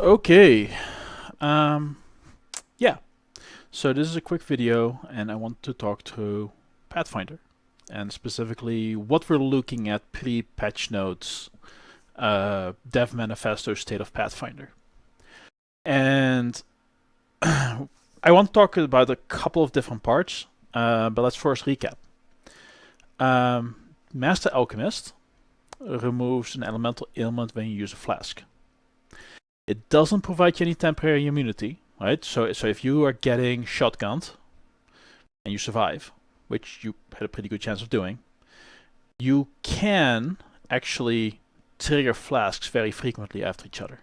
Okay. Um, yeah. So this is a quick video, and I want to talk through Pathfinder, and specifically what we're looking at pre-patch notes, dev manifesto state of Pathfinder. And I want to talk about a couple of different parts, but let's first recap. Master Alchemist removes an elemental ailment when you use a flask. It doesn't provide you any temporary immunity, right? So if you are getting shotgunned and you survive, which you had a pretty good chance of doing, you can actually trigger flasks very frequently after each other,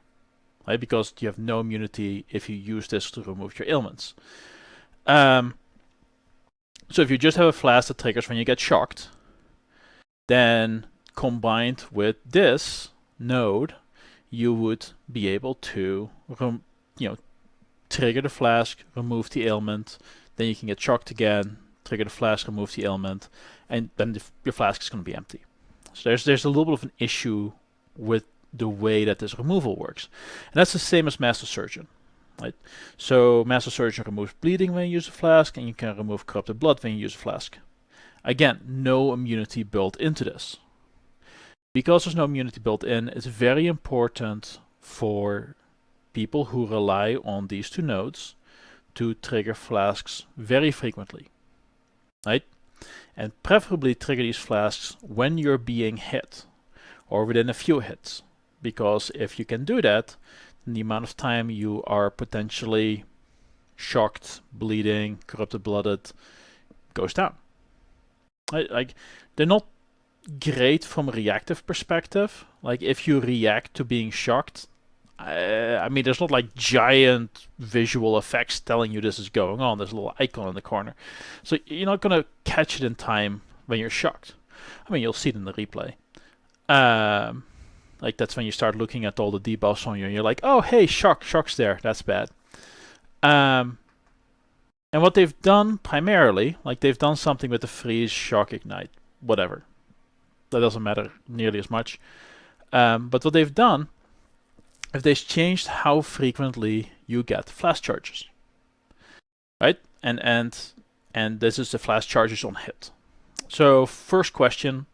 right? Because you have no immunity if you use this to remove your ailments. So if you just have a flask that triggers when you get shocked, then combined with this node, you would be able to, trigger the flask, remove the ailment, then you can get shocked again, trigger the flask, remove the ailment, and then your flask is going to be empty. So there's a little bit of an issue with the way that this removal works. And that's the same as Master Surgeon, right? So Master Surgeon removes bleeding when you use a flask, and you can remove corrupted blood when you use a flask. Again, no immunity built into this. Because there's no immunity built in, it's very important for people who rely on these two nodes to trigger flasks very frequently, right? And preferably trigger these flasks when you're being hit or within a few hits, because if you can do that, then the amount of time you are potentially shocked, bleeding, corrupted blooded goes down. Like, they're not great from a reactive perspective. Like, if you react to being shocked, I mean, there's not like giant visual effects telling you this is going on. There's a little icon in the corner. So you're not going to catch it in time when you're shocked. I mean, you'll see it in the replay. Like, that's when you start looking at all the debuffs on you and you're like, oh, hey, shock's there. That's bad. And what they've done primarily, like they've done something with the freeze, shock, ignite, whatever. That doesn't matter nearly as much. But what they've done is they've changed how frequently you get flash charges, right? And this is the flash charges on hit. So first question,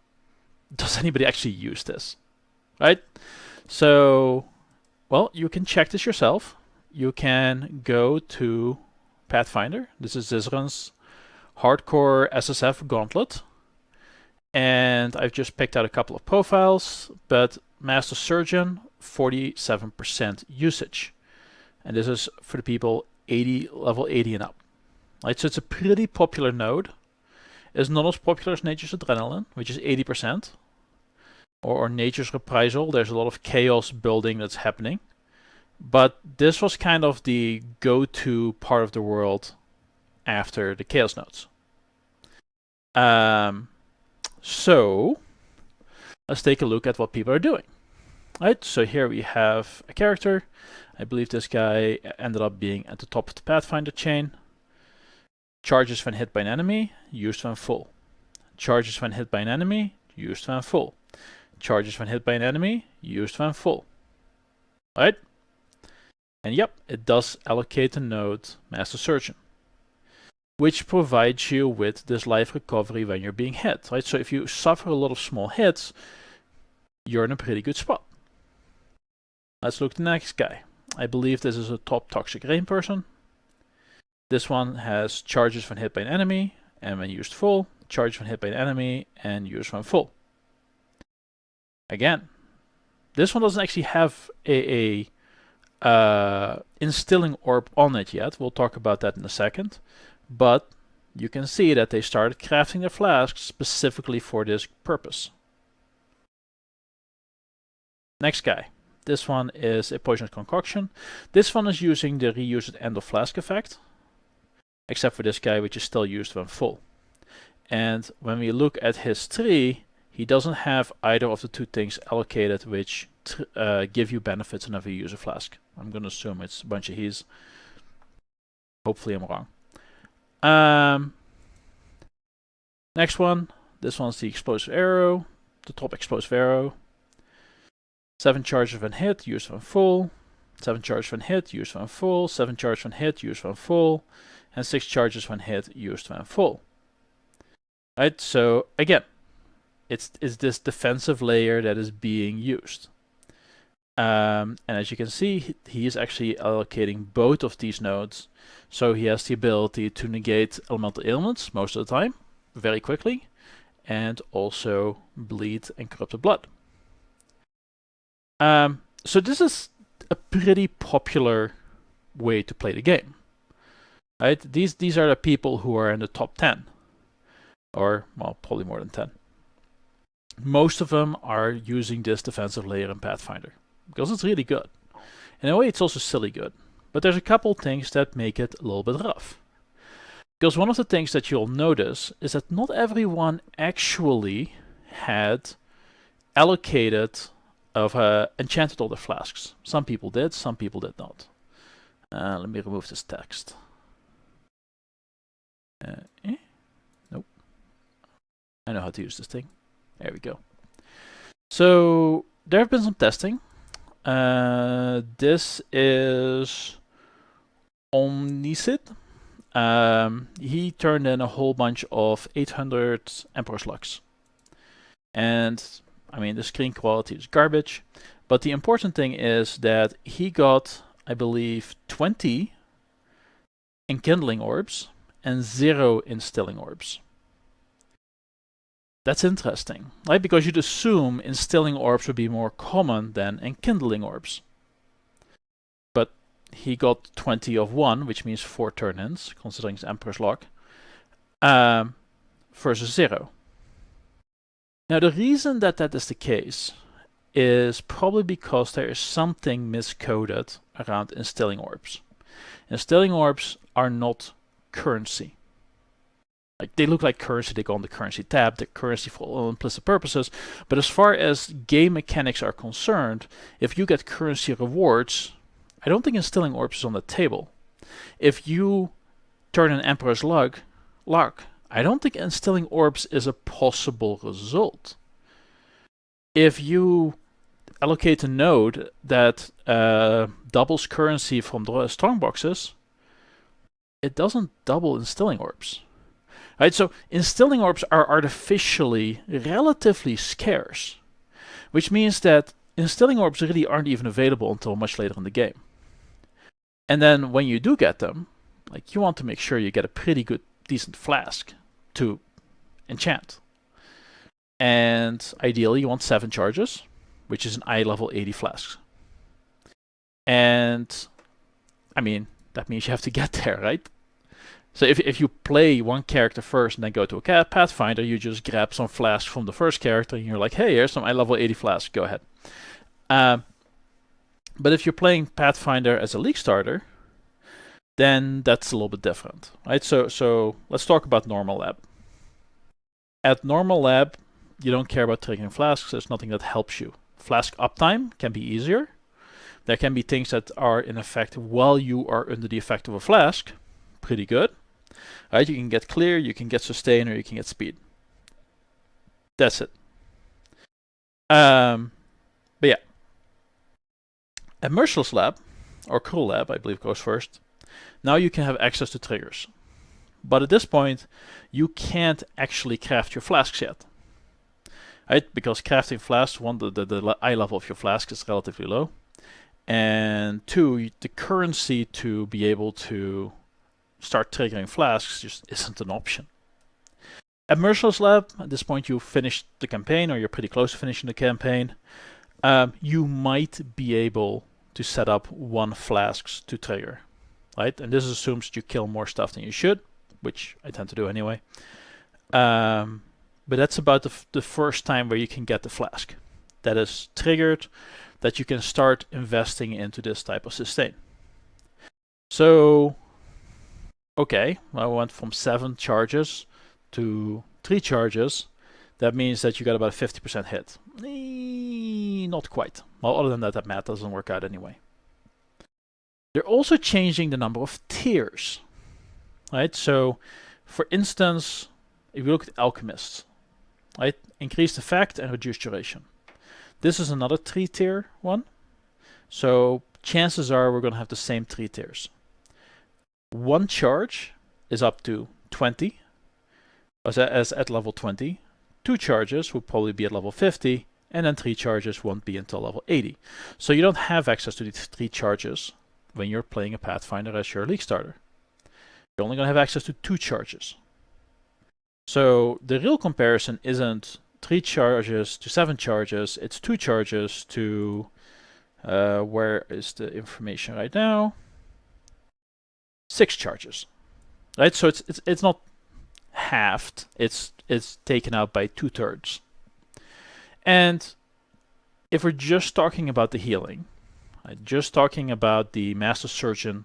does anybody actually use this, right? So, well, you can check this yourself. You can go to Pathfinder. This is Zizran's Hardcore SSF Gauntlet. And I've just picked out a couple of profiles, but Master Surgeon, 47% usage. And this is for the people level 80 and up. Right, so it's a pretty popular node. It's not as popular as Nature's Adrenaline, which is 80%. Or Nature's Reprisal. There's a lot of chaos building that's happening. But this was kind of the go-to part of the world after the chaos nodes. So let's take a look at what people are doing. Right, so here we have a character. I believe this guy ended up being at the top of the Pathfinder chain. Charges when hit by an enemy, used when full. Charges when hit by an enemy, used when full. Charges when hit by an enemy, used when full. Right? And yep, it does allocate the node Master Surgeon, which provides you with this life recovery when you're being hit, right? So if you suffer a lot of small hits, you're in a pretty good spot. Let's look at the next guy. I believe this is a top toxic rain person. This one has charges when hit by an enemy and when used full, charges when hit by an enemy and used when full. Again, this one doesn't actually have a instilling orb on it yet. We'll talk about that in a second. But you can see that they started crafting their flasks specifically for this purpose. Next guy. This one is a poisonous concoction. This one is using the reuse at end of flask effect. Except for this guy, which is still used when full. And when we look at his tree, he doesn't have either of the two things allocated which give you benefits whenever you use a flask. I'm going to assume it's a bunch of he's. Hopefully I'm wrong. Next one. This one's the explosive arrow. The top explosive arrow. 7 charges when hit, used when full. 7 charges when hit, used when full, 7 charges when hit, used when full, and 6 charges when hit, used when full. Right, so again, it's this defensive layer that is being used. And as you can see, he is actually allocating both of these nodes, so he has the ability to negate elemental ailments most of the time, very quickly, and also bleed and corrupted blood. So this is a pretty popular way to play the game. Right? These are the people who are in the top 10, or well, probably more than 10. Most of them are using this defensive layer in Pathfinder because it's really good. In a way, it's also silly good. But there's a couple things that make it a little bit rough. Because one of the things that you'll notice is that not everyone actually had allocated of enchanted all the flasks. Some people did, some people did not. Let me remove this text. Nope. I know how to use this thing. There we go. So there have been some testing. This is Omnicid. He turned in a whole bunch of 800 Emperor's Lux. And I mean, the screen quality is garbage. But the important thing is that he got, I believe, 20 enkindling orbs and 0 instilling orbs. That's interesting, right? Because you'd assume instilling orbs would be more common than enkindling orbs. But he got 20 of one, which means 4 turn-ins, considering his Emperor's Lock, versus 0. Now the reason that that is the case is probably because there is something miscoded around instilling orbs. Instilling orbs are not currency. Like, they look like currency, they go on the currency tab, they're currency for all implicit purposes, but as far as game mechanics are concerned, if you get currency rewards, I don't think instilling orbs is on the table. If you turn an Emperor's Lock, I don't think instilling orbs is a possible result. If you allocate a node that doubles currency from the strong boxes, it doesn't double instilling orbs. Right, so instilling orbs are artificially relatively scarce, which means that instilling orbs really aren't even available until much later in the game. And then when you do get them, like, you want to make sure you get a pretty good, decent flask to enchant. And ideally you want 7 charges, which is an eye level 80 flasks. And I mean, that means you have to get there, right? So if you play one character first and then go to a Pathfinder, you just grab some flasks from the first character and you're like, hey, here's some eye level 80 flasks, go ahead. But if you're playing Pathfinder as a League starter, then that's a little bit different, right? So let's talk about Normal Lab. At Normal Lab, you don't care about triggering flasks, there's nothing that helps you. Flask uptime can be easier. There can be things that are in effect while you are under the effect of a flask, pretty good. Right, you can get clear, you can get sustain, or you can get speed. That's it. But yeah. At Merciless Lab, or Cruel Lab, I believe goes first, now you can have access to triggers. But at this point, you can't actually craft your flasks yet. Right, because crafting flasks, one, the eye level of your flask is relatively low. And 2, the currency to be able to start triggering flasks just isn't an option. At Merciless Lab, at this point you've finished the campaign, or you're pretty close to finishing the campaign, you might be able to set up 1 flasks to trigger, right? And this assumes that you kill more stuff than you should, which I tend to do anyway. But that's about the first time where you can get the flask that is triggered, that you can start investing into this type of sustain. So, okay, I went from 7 charges to 3 charges. That means that you got about a 50% hit. Not quite. Well, other than that, that math doesn't work out anyway. They're also changing the number of tiers, right? So, for instance, if you look at Alchemists, right? Increased effect and reduced duration. This is another 3-tier one. So chances are we're going to have the same 3 tiers. 1 charge is up to 20, as at level 20. 2 charges will probably be at level 50, and then 3 charges won't be until level 80. So you don't have access to these 3 charges when you're playing a Pathfinder as your League starter. You're only going to have access to 2 charges. So the real comparison isn't 3 charges to 7 charges, it's 2 charges to, where is the information right now? 6 charges. Right, so it's not halved, it's taken out by 2/3. And if we're just talking about the healing, right, just talking about the Master Surgeon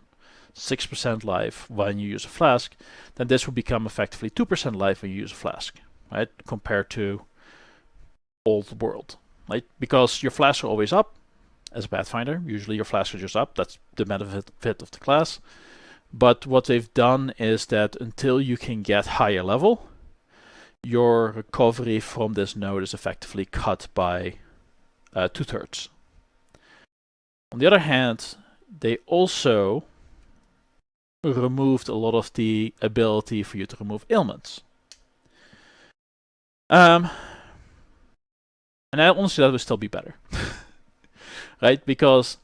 6% life when you use a flask, then this will become effectively 2% life when you use a flask, right? Compared to old world, right? Because your flasks are always up as a Pathfinder. Usually your flasks are just up. That's the benefit of the class. But what they've done is that until you can get higher level, your recovery from this node is effectively cut by 2/3. On the other hand, they also removed a lot of the ability for you to remove ailments. And honestly, that would still be better. Right? Because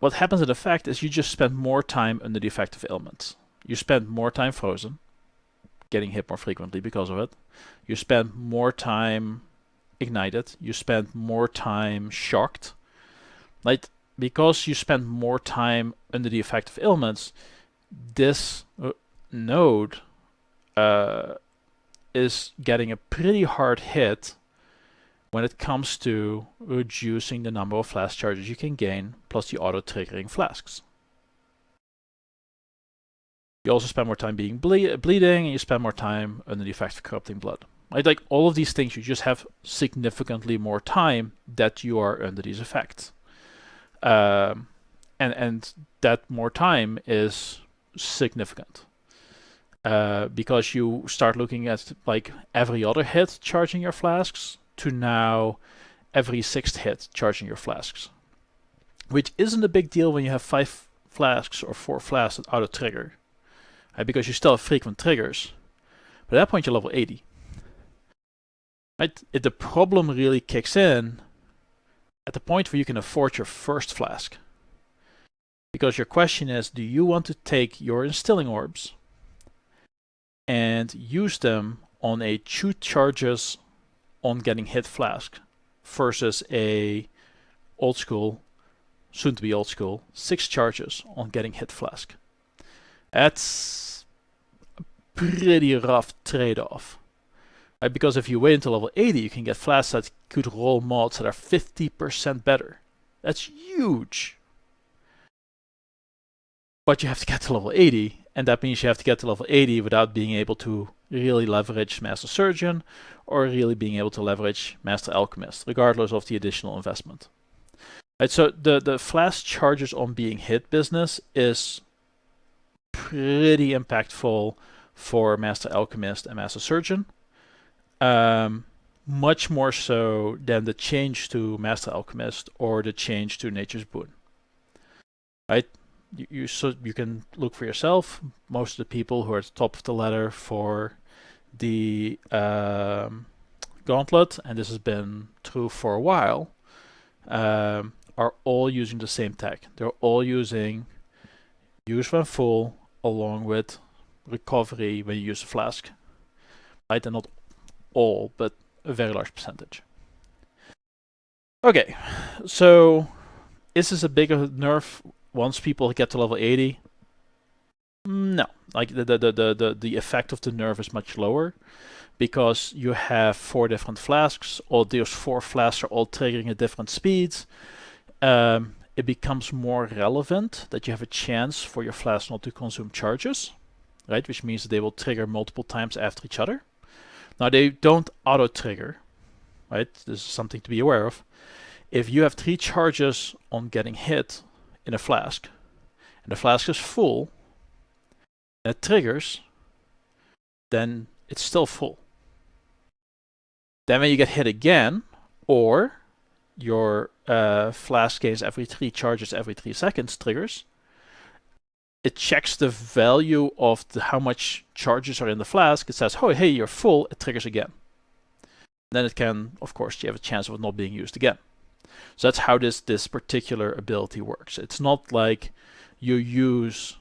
what happens in effect is you just spend more time under the effect of ailments. You spend more time frozen, getting hit more frequently because of it. You spend more time ignited. You spend more time shocked. Right? Because you spend more time under the effect of ailments, this node is getting a pretty hard hit when it comes to reducing the number of flask charges you can gain, plus the auto-triggering flasks. You also spend more time being bleeding, and you spend more time under the effect of corrupting blood. Right? Like all of these things, you just have significantly more time that you are under these effects. And that more time is significant. Because you start looking at like every other hit charging your flasks to now every 6th hit charging your flasks, which isn't a big deal when you have 5 flasks or 4 flasks that auto trigger, right? Because you still have frequent triggers, but at that point you're level 80. Right? The problem really kicks in at the point where you can afford your first flask, because your question is, do you want to take your instilling orbs and use them on a 2 charges on getting hit flask versus a old school, soon to be old school, 6 charges on getting hit flask? That's a pretty rough trade-off. Right? Because if you wait until level 80, you can get flasks that could roll mods that are 50% better. That's huge. But you have to get to level 80, and that means you have to get to level 80 without being able to really leverage Master Surgeon or really being able to leverage Master Alchemist, regardless of the additional investment. Right, so the flask charges on being hit business is pretty impactful for Master Alchemist and Master Surgeon. Much more so than the change to Master Alchemist or the change to Nature's Boon. Right? You can look for yourself. Most of the people who are at the top of the ladder for the gauntlet, and this has been true for a while, are all using the same tech. They're all using use when full along with recovery when you use a flask. Right, and not all, but a very large percentage. Okay, so is this a bigger nerf once people get to level 80? No, like the effect of the nerf is much lower because you have 4 different flasks. All those 4 flasks are all triggering at different speeds. It becomes more relevant that you have a chance for your flask not to consume charges, right? Which means that they will trigger multiple times after each other. Now they don't auto-trigger, right? This is something to be aware of. If you have 3 charges on getting hit in a flask, and the flask is full, and it triggers, then it's still full. Then when you get hit again, or your flask gains every 3 charges every 3 seconds triggers, it checks the value of how much charges are in the flask. It says, oh, hey, you're full. It triggers again. Then it can, of course, you have a chance of it not being used again. So that's how this particular ability works. It's not like you use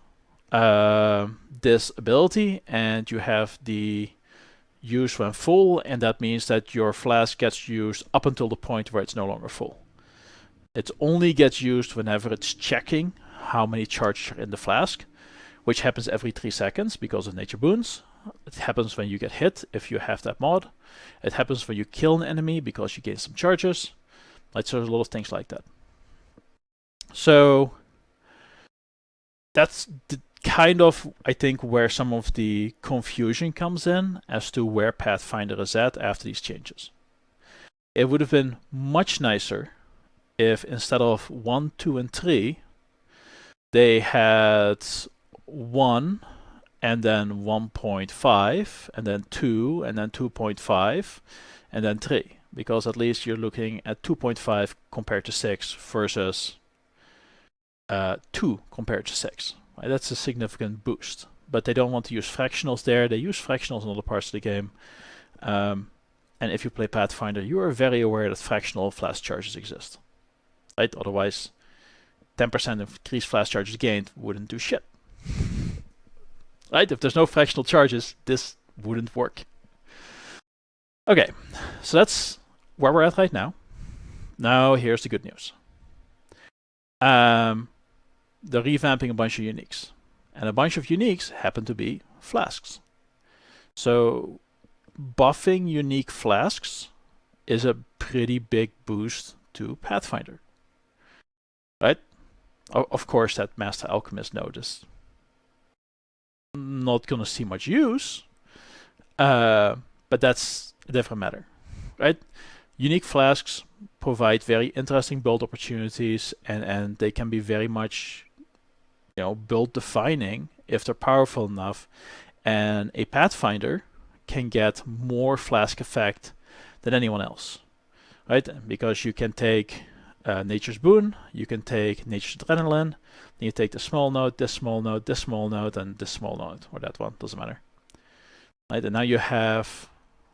this ability and you have the use when full, and that means that your flask gets used up until the point where it's no longer full. It only gets used whenever it's checking how many charges are in the flask, which happens every 3 seconds because of nature boons. It happens when you get hit if you have that mod. It happens when you kill an enemy because you gain some charges. Like, so there's a lot of things like that. So that's kind of, I think, where some of the confusion comes in as to where Pathfinder is at after these changes. It would have been much nicer if instead of 1, 2, and 3, they had 1 and then 1.5 and then 2 and then 2.5 and then 3, because at least you're looking at 2.5 compared to 6 versus 2 compared to 6. Right? That's a significant boost, but they don't want to use fractionals there. They use fractionals in other parts of the game. And if you play Pathfinder, you are very aware that fractional flash charges exist. Right? Otherwise, 10% increased flash charges gained wouldn't do shit. Right? If there's no fractional charges, this wouldn't work. Okay, so that's where we're at right now. Now here's the good news. They're revamping a bunch of uniques, and a bunch of uniques happen to be flasks. So buffing unique flasks is a pretty big boost to Pathfinder. Right? Of course, that Master Alchemist node is not going to see much use, but that's a different matter. Right? Unique flasks provide very interesting build opportunities, and they can be very much, build defining if they're powerful enough. And a Pathfinder can get more flask effect than anyone else, right? Because you can take Nature's Boon, you can take Nature's Adrenaline, then you take the small node, this small node, this small node, and this small node, or that one, doesn't matter. Right? And now you have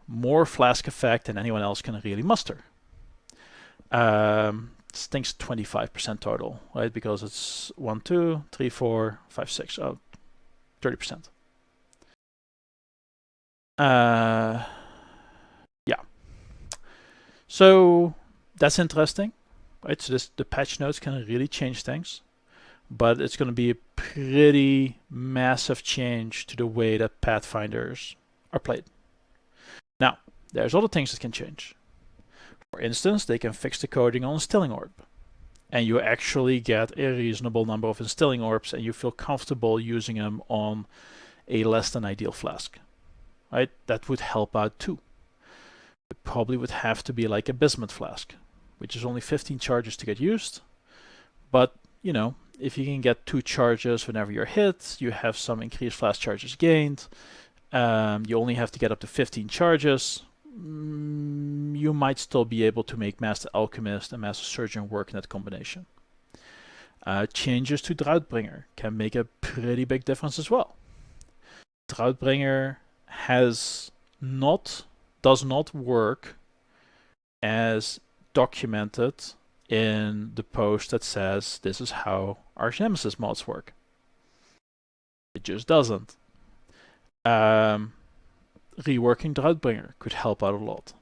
more flask effect than anyone else can really muster. This thing's 25% total, right? Because it's 1, 2, 3, 4, 5, 6, 30%. Yeah. So that's interesting, right? So the patch notes can really change things, but it's going to be a pretty massive change to the way that Pathfinders are played. Now, there's other things that can change. For instance, they can fix the coding on Instilling Orb, and you actually get a reasonable number of Instilling Orbs, and you feel comfortable using them on a less than ideal flask. Right? That would help out too. It probably would have to be like a Bismuth flask, which is only 15 charges to get used. But, if you can get 2 charges whenever you're hit, you have some increased flask charges gained. You only have to get up to 15 charges. You might still be able to make Master Alchemist and Master Surgeon work in that combination. Changes to Droughtbringer can make a pretty big difference as well. Droughtbringer does not work as documented in the post that says this is how Arch Nemesis mods work. It just doesn't. Reworking Droughtbringer could help out a lot.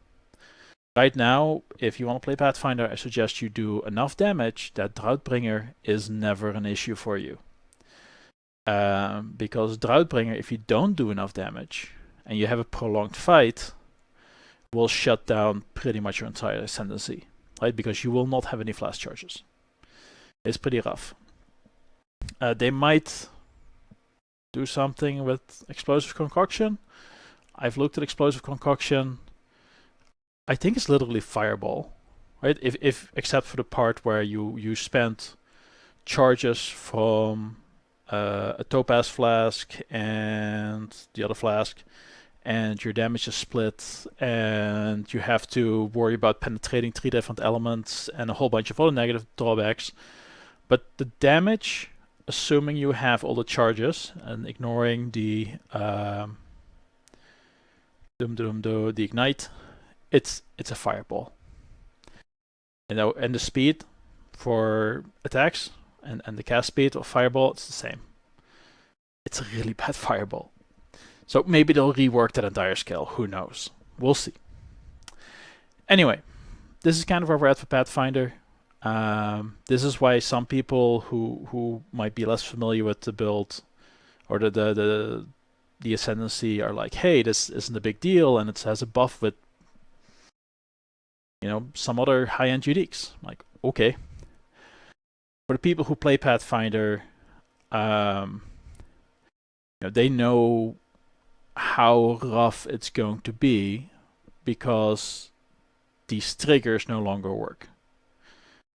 Right now, if you want to play Pathfinder, I suggest you do enough damage that Droughtbringer is never an issue for you. Because Droughtbringer, if you don't do enough damage and you have a prolonged fight, will shut down pretty much your entire ascendancy, right? Because you will not have any flash charges. It's pretty rough. They might do something with Explosive Concoction. I've looked at Explosive Concoction. I think it's literally Fireball, right? If except for the part where you spent charges from a Topaz flask and the other flask, and your damage is split, and you have to worry about penetrating 3 different elements and a whole bunch of other negative drawbacks. But the damage, assuming you have all the charges and ignoring the the ignite, it's a fireball. And the speed for attacks and the cast speed of fireball, it's the same. It's a really bad fireball. So maybe they'll rework that entire skill. Who knows? We'll see. Anyway, this is kind of where we're at for Pathfinder. This is why some people who might be less familiar with the build or the ascendancy are like, hey, this isn't a big deal, and it has a buff with some other high-end uniques. Like, okay. For the people who play Pathfinder, they know how rough it's going to be because these triggers no longer work.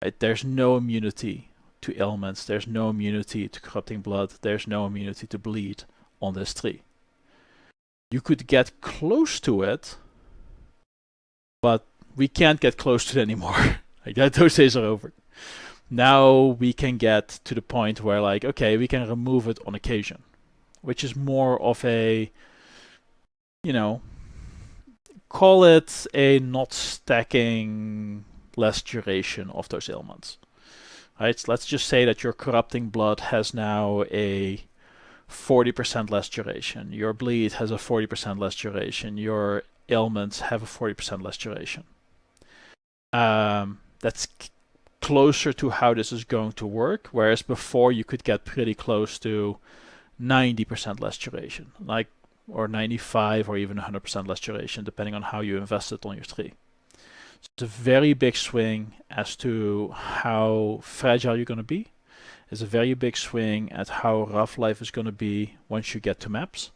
Right? There's no immunity to ailments. There's no immunity to corrupting blood. There's no immunity to bleed on this tree. You could get close to it, but we can't get close to it anymore. Those days are over. Now we can get to the point where, like, okay, we can remove it on occasion, which is more of a, call it a not stacking less duration of those ailments. Right? So let's just say that your corrupting blood has now a 40% less duration. Your bleed has a 40% less duration. Your ailments have a 40% less duration. That's closer to how this is going to work, whereas before you could get pretty close to 90% less duration, or 95 or even 100% less duration, depending on how you invested on your tree. So it's a very big swing as to how fragile you're going to be. It's a very big swing at how rough life is going to be once you get to maps.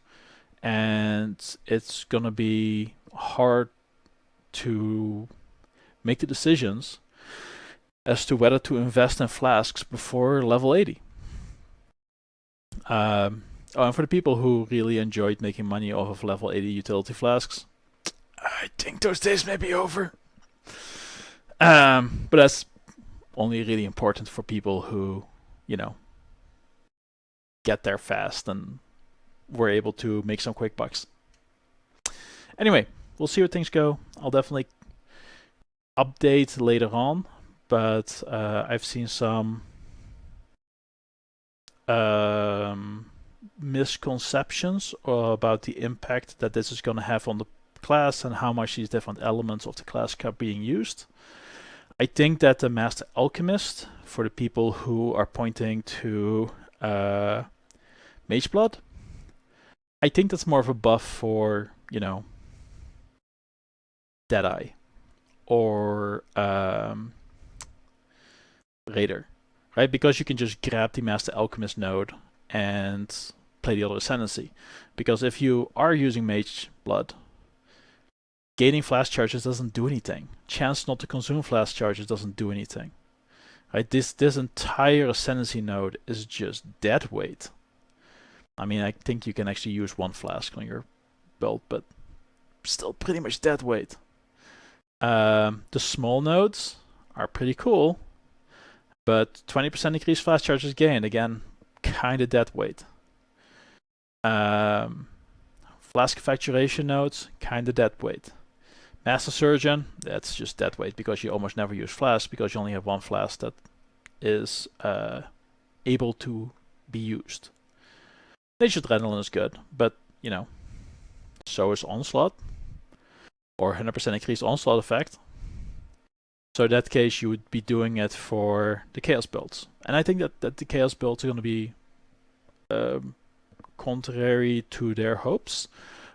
And it's going to be hard to make the decisions as to whether to invest in flasks before level 80. And for the people who really enjoyed making money off of level 80 utility flasks, I think those days may be over. But that's only really important for people who, get there fast and were able to make some quick bucks. Anyway, we'll see where things go. I'll definitely update later on, but I've seen some misconceptions about the impact that this is going to have on the class and how much these different elements of the class are being used. I think that the Master Alchemist, for the people who are pointing to Mage Blood, I think that's more of a buff for, Deadeye or Raider, right? Because you can just grab the Master Alchemist node and play the other Ascendancy. Because if you are using Mage Blood, gaining flash charges doesn't do anything. Chance not to consume flash charges doesn't do anything. Right? This entire Ascendancy node is just dead weight. I mean, I think you can actually use one flask on your build, but still pretty much dead weight. The small nodes are pretty cool, but 20% increased flash charges gained, again, kind of dead weight. Flask Facturation nodes, kind of dead weight. Master Surgeon, that's just dead weight because you almost never use flask because you only have one flask that is able to be used. Nature's Adrenaline is good, but, so is Onslaught, or 100% increased Onslaught effect. So in that case, you would be doing it for the Chaos builds. And I think that the Chaos builds are going to be contrary to their hopes,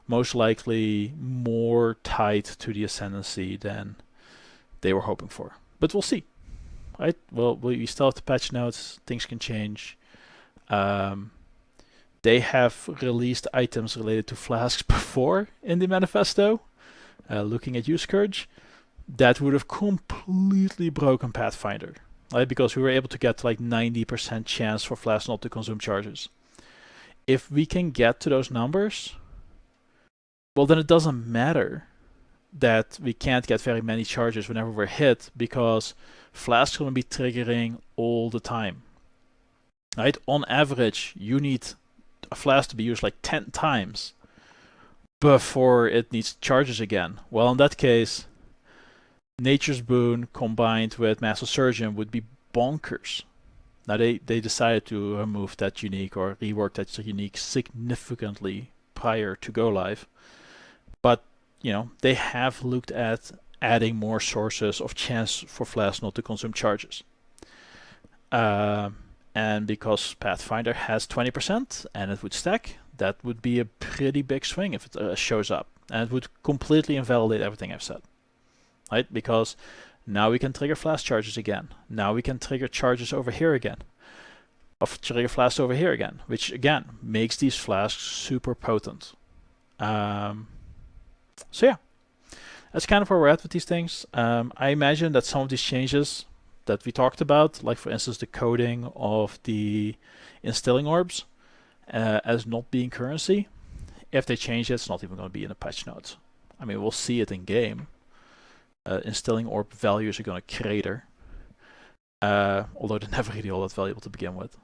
most likely more tied to the Ascendancy than they were hoping for. But we'll see. Right? Well, we still have the patch notes. Things can change. They have released items related to flasks before in the manifesto. Looking at you, Scourge, that would have completely broken Pathfinder, right? Because we were able to get like 90% chance for flasks not to consume charges. If we can get to those numbers, well, then it doesn't matter that we can't get very many charges whenever we're hit, because flasks are going to be triggering all the time. Right? On average, you need a flask to be used like 10 times before it needs charges again. Well, in that case, Nature's Boon combined with Master Surgeon would be bonkers. Now they decided to remove that unique or rework that unique significantly prior to go live, but they have looked at adding more sources of chance for flasks not to consume charges. And because Pathfinder has 20% and it would stack, that would be a pretty big swing if it shows up, and it would completely invalidate everything I've said, right? Because now we can trigger flask charges again. Now we can trigger charges over here again. Of trigger flasks over here again, which again makes these flasks super potent. So yeah, that's kind of where we're at with these things. I imagine that some of these changes that we talked about, like for instance the coding of the instilling orbs as not being currency, if they change it, it's not even going to be in the patch notes. I mean, we'll see it in game. Instilling orb values are going to crater, although they're never really all that valuable to begin with.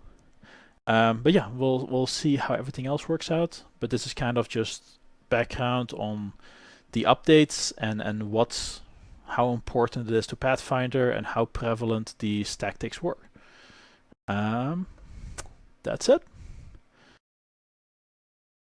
But yeah, we'll see how everything else works out. But this is kind of just background on the updates and how important it is to Pathfinder and how prevalent these tactics were. That's it.